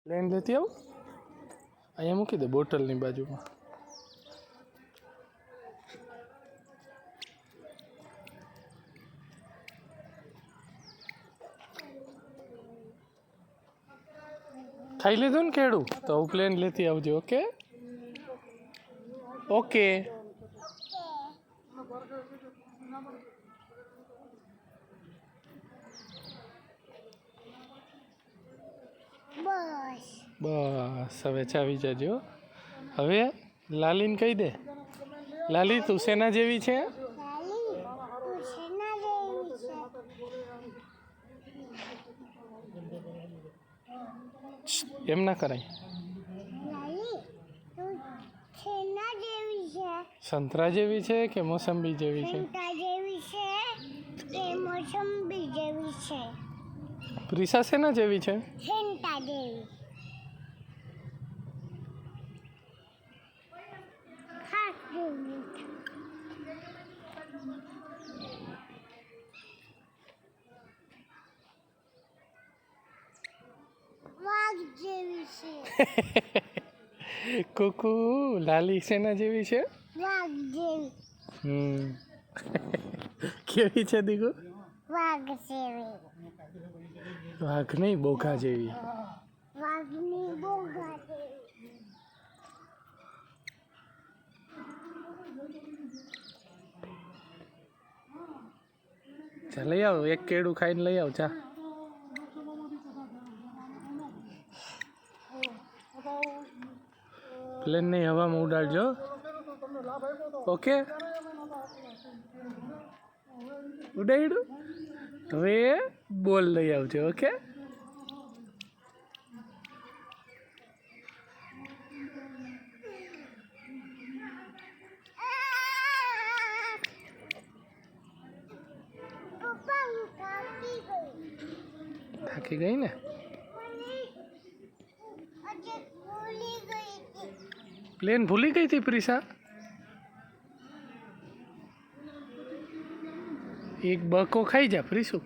Plane લેતી આવું અહીંયા મૂકી દે બોટલની બાજુમાં. ખાઈ લીધું ને કેળું તો હું પ્લેન લેતી આવજો. Okay okay. બસ હવે ચાવી જજો. હવે લાલીને કહી દે, લાલી તું શેના જેવી છે? એમ ના કરાય. સંતરા જેવી છે કે મોસંબી જેવી છે? પ્રિસા શેના જેવી છે? કુકુ લાલી શેના જેવી છે? કેવી છે દીકુ? વાઘ નહીં, બોઘા જેવી. ચા લઈ આવો, એક કેળું ખાઈને લઈ આવ ચા. પ્લેન નહીં હવામાં ઉડાડજો. ઓકે ઉડાડ્યું. હવે બોલ લઈ આવજો. ઓકે થાકી ગઈ ને? પ્લેન ભૂલી ગઈ હતી પ્રિસા. એક બકો ખાઈ જા પ્રિસુ.